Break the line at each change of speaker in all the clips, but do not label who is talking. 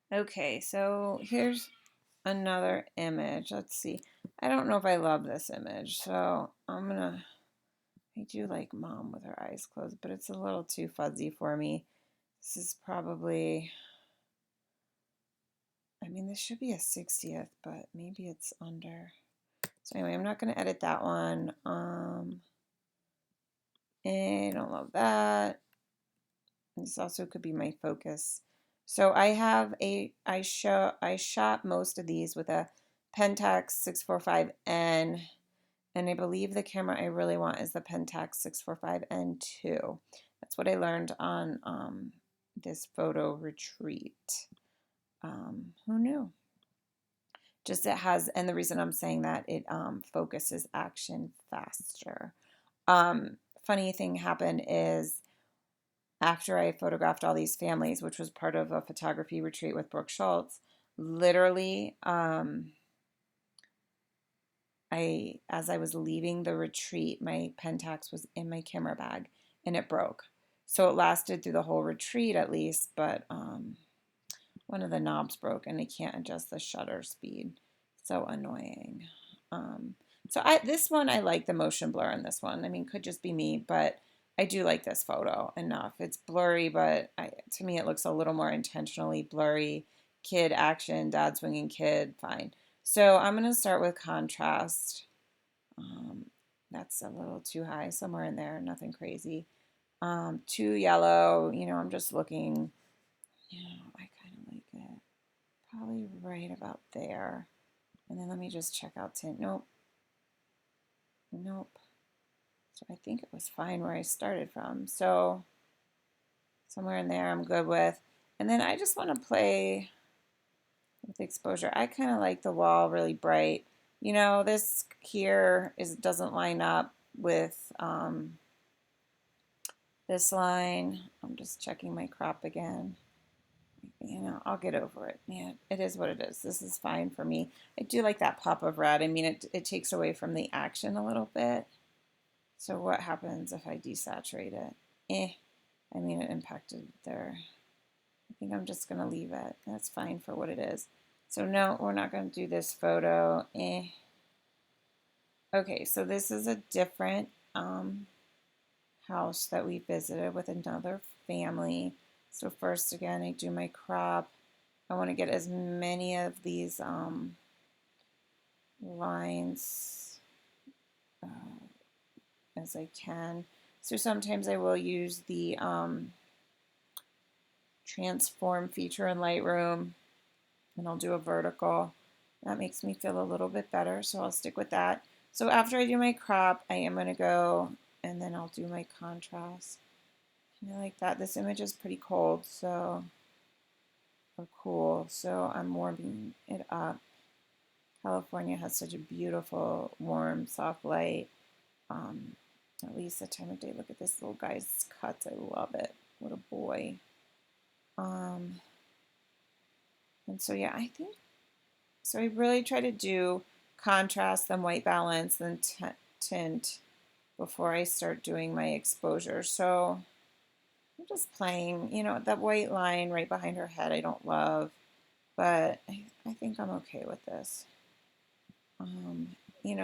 Okay, so here's another image. Let's see. I don't know if I love this image, so I do like mom with her eyes closed, but it's a little too fuzzy for me. This is probably, I mean, this should be a 60th, but maybe it's under. So anyway, I'm not going to edit that one. I don't love that. This also could be my focus. So I shot most of these with a Pentax 645N, and I believe the camera I really want is the Pentax 645N2. That's what I learned on this photo retreat. Who knew? Just it has, and the reason I'm saying that, it focuses action faster. Funny thing happened is after I photographed all these families, which was part of a photography retreat with Brooke Schultz, literally, as I was leaving the retreat, my Pentax was in my camera bag and it broke. So it lasted through the whole retreat at least, but one of the knobs broke and I can't adjust the shutter speed. So annoying. Um, this one, I like the motion blur in this one. I mean, could just be me, but I do like this photo enough. It's blurry, but to me it looks a little more intentionally blurry. Kid action, dad swinging kid, fine. So I'm going to start with contrast. Um, that's a little too high, somewhere in there, nothing crazy. Too yellow, I'm just looking, I kind of like it. Probably right about there. And then let me just check out tint. Nope. Nope. So I think it was fine where I started from. So somewhere in there I'm good with. And then I just want to play with exposure. I kind of like the wall really bright. This here doesn't line up with this line. I'm just checking my crop again. I'll get over it. Yeah, it is what it is. This is fine for me. I do like that pop of red. I mean, it takes away from the action a little bit. So what happens if I desaturate it? I mean, it impacted there. I think I'm just going to leave it. That's fine for what it is. So no, we're not going to do this photo. Okay, so this is a different house that we visited with another family. So first, again, I do my crop. I want to get as many of these lines as I can. So sometimes I will use the transform feature in Lightroom, and I'll do a vertical. That makes me feel a little bit better, so I'll stick with that. So after I do my crop, I am going to go and then I'll do my contrast. I like that. This image is pretty cold, or cool, so I'm warming it up. California has such a beautiful, warm, soft light. At least the time of day. Look at this little guy's cuts. I love it. What a boy. And so, yeah, I think, so I really try to do contrast, then white balance, then tint before I start doing my exposure. So I'm just playing, that white line right behind her head I don't love, but I think I'm okay with this.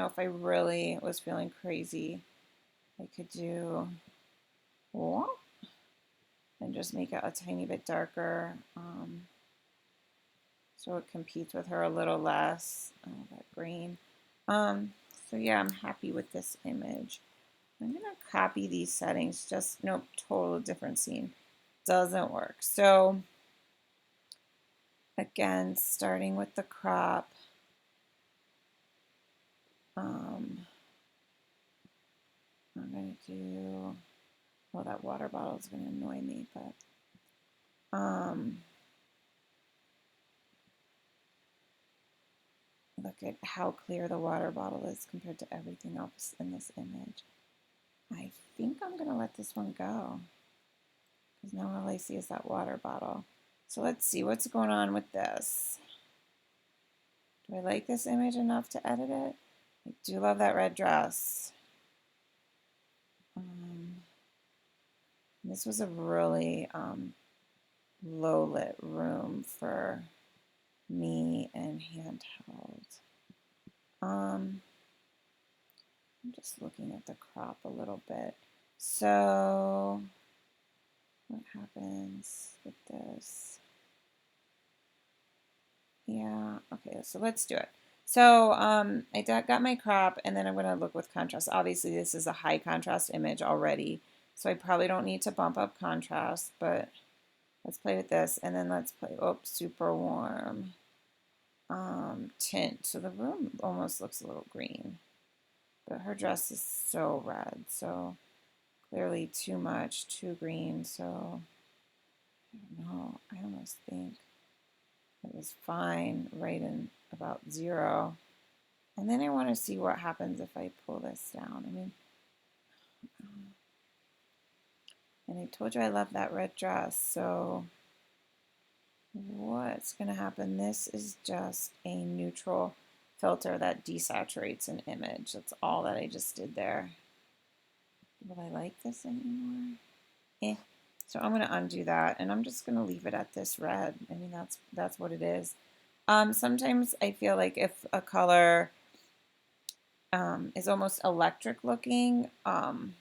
If I really was feeling crazy, I could do and just make it a tiny bit darker, so it competes with her a little less. Oh, that green. So yeah, I'm happy with this image. I'm gonna copy these settings. Just nope, total different scene. Doesn't work. So again, starting with the crop. I'm gonna do. Well, that water bottle is gonna annoy me, but look at how clear the water bottle is compared to everything else in this image. I think I'm going to let this one go because now all I see is that water bottle. So let's see what's going on with this. Do I like this image enough to edit it? I do love that red dress. This was a really low lit room for me and handheld. I'm just looking at the crop a little bit. So what happens with this? Yeah, okay, so let's do it. So I got my crop, and then I'm going to look with contrast. Obviously, this is a high contrast image already, so I probably don't need to bump up contrast, but let's play with this, and then let's play, super warm tint. So the room almost looks a little green, but her dress is so red, so clearly too much, too green, so I don't know. I almost think it was fine right in about 0. And then I want to see what happens if I pull this down. I mean, and I told you I love that red dress, so what's going to happen? This is just a neutral filter that desaturates an image. That's all that I just did there. Will I like this anymore? Eh. So I'm going to undo that, and I'm just going to leave it at this red. I mean, that's what it is. Sometimes I feel like if a color is almost electric looking and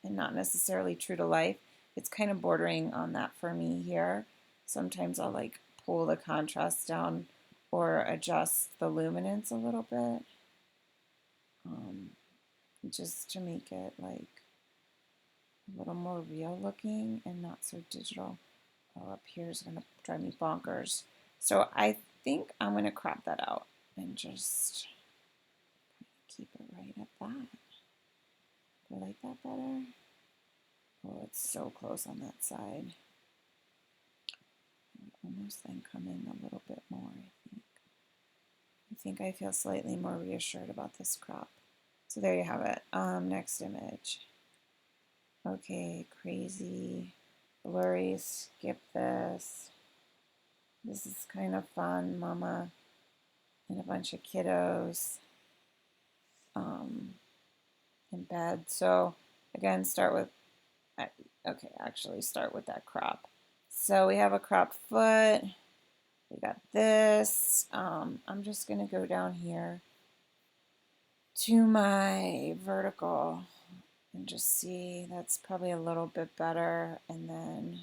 not necessarily true to life, it's kind of bordering on that for me here. Sometimes I'll like pull the contrast down or adjust the luminance a little bit just to make it like a little more real looking and not so digital. Oh, up here is going to drive me bonkers. So I think I'm going to crop that out and just keep it right at that. Do I like that better? Oh, it's so close on that side. Almost then come in a little bit more, I think. I think I feel slightly more reassured about this crop. So there you have it. Next image. Okay, crazy, blurry, skip this. This is kind of fun, mama and a bunch of kiddos in bed. So again, start with, okay, actually start with that crop. So we have a crop foot. We got this. I'm just going to go down here to my vertical and just see. That's probably a little bit better. And then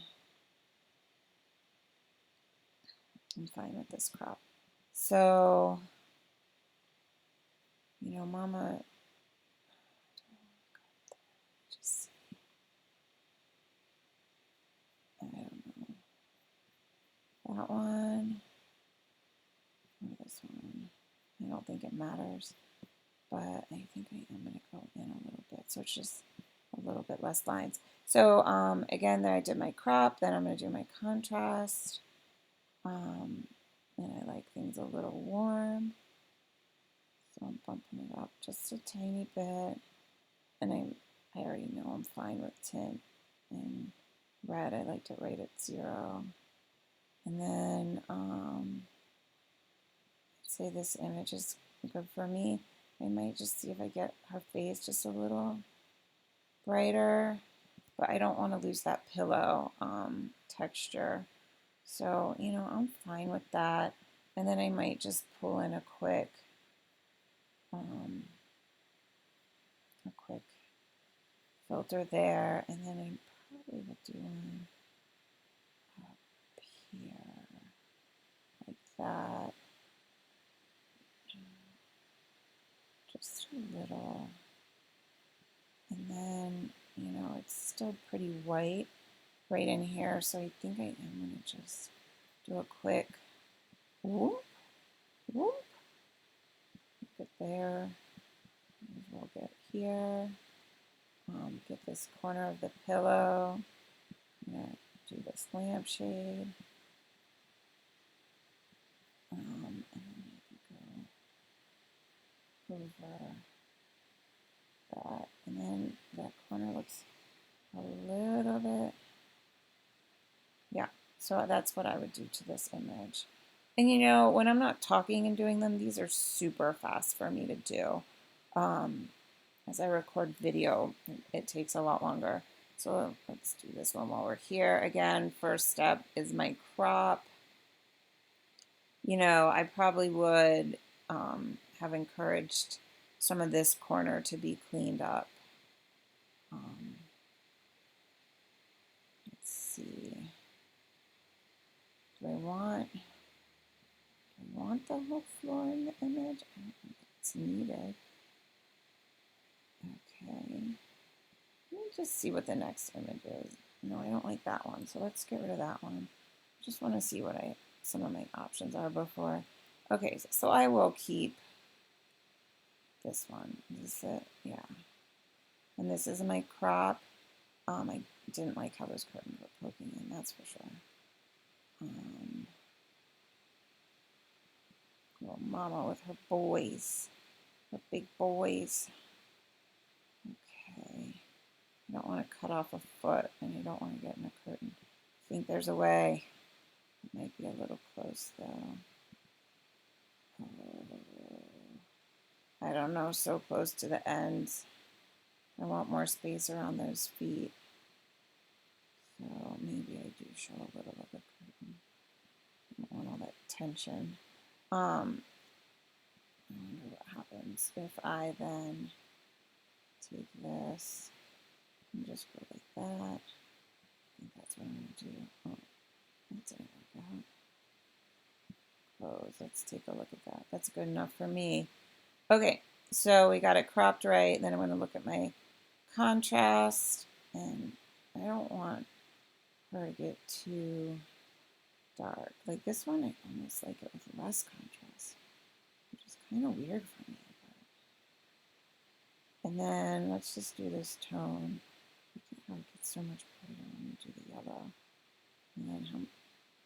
I'm fine with this crop. So, you know, mama, just, I don't know, that one or this one. I don't think it matters, but I think I am going to go in a little bit. So it's just a little bit less lines. So again, there I did my crop, then I'm going to do my contrast. And I like things a little warm. So I'm bumping it up just a tiny bit. And I already know I'm fine with tint. And red, I liked it right at 0. And then say this image is good for me. I might just see if I get her face just a little brighter, but I don't want to lose that pillow texture. So, you know, I'm fine with that. And then I might just pull in a quick filter there, and then I probably will do one up here like that. Just a little. And then, you know, it's still pretty white right in here, so I think I am going to just do a quick whoop, whoop. Get there. We'll get here. Get this corner of the pillow. I'm going to do this lampshade. And then maybe go over that. And then that corner looks a little bit, yeah. So that's what I would do to this image. And you know, when I'm not talking and doing them, these are super fast for me to do. As I record video, it takes a lot longer. So let's do this one while we're here. Again, first step is my crop. You know, I probably would have encouraged some of this corner to be cleaned up. Let's see. Do I want the whole floor in the image? I don't think it's needed. Okay. Let me just see what the next image is. No, I don't like that one, so let's get rid of that one. Just want to see what some of my options are before. Okay, so I will keep this one. Is this it? Yeah. And this is my crop. I didn't like how those curtains were poking in, that's for sure. Little mama with her boys, her big boys. Okay. I don't want to cut off a foot, and I don't want to get in a curtain. I think there's a way. It might be a little close, though. I don't know, so close to the ends. I want more space around those feet. So maybe I do show a little of the curtain. I don't want all that tension. I wonder what happens if I then take this and just go like that. I think that's what I'm going to do. Oh, that didn't work out. Close. Let's take a look at that. That's good enough for me. Okay, so we got it cropped right. Then I'm going to look at my contrast, and I don't want her to get too dark. Like this one, I almost like it with less contrast, which is kind of weird for me. And then let's just do this tone. You can probably get so much prettier when you do the yellow. And then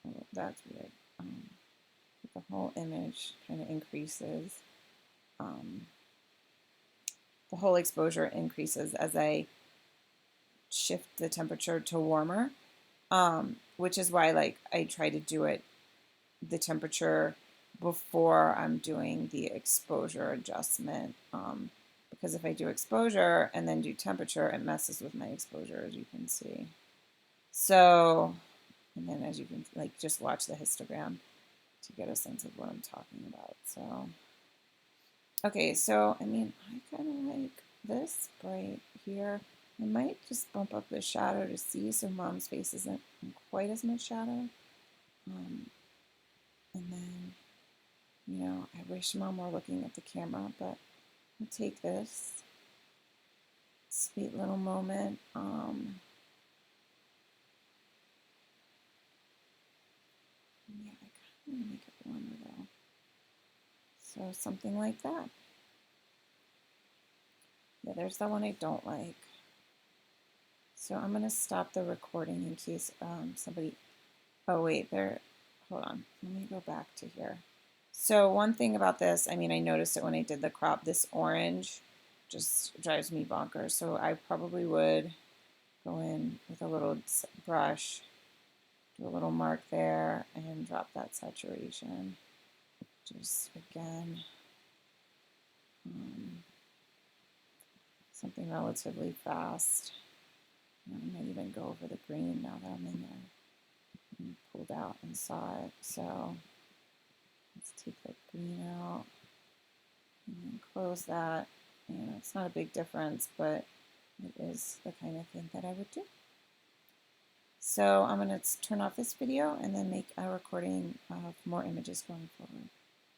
oh, that's weird. The whole image kind of increases. The whole exposure increases as I shift the temperature to warmer, which is why like I try to do it the temperature before I'm doing the exposure adjustment, because if I do exposure and then do temperature, it messes with my exposure, as you can see. So, and then as you can like just watch the histogram to get a sense of what I'm talking about. So okay, so I mean, I kind of like this right here. I might just bump up the shadow to see so Mom's face isn't in quite as much shadow. And then, you know, I wish Mom were looking at the camera, but I'll take this sweet little moment. Yeah, I kind of want to make it warmer though. So something like that. Yeah, there's that one I don't like. So I'm going to stop the recording in case somebody, oh wait, hold on, let me go back to here. So one thing about this, I mean, I noticed it when I did the crop, this orange just drives me bonkers. So I probably would go in with a little brush, do a little mark there, and drop that saturation. Just again, something relatively fast. I might even go over the green now that I'm in there and pulled out and saw it. So let's take the green out and then close that. You know, it's not a big difference, but it is the kind of thing that I would do. So I'm going to turn off this video and then make a recording of more images going forward.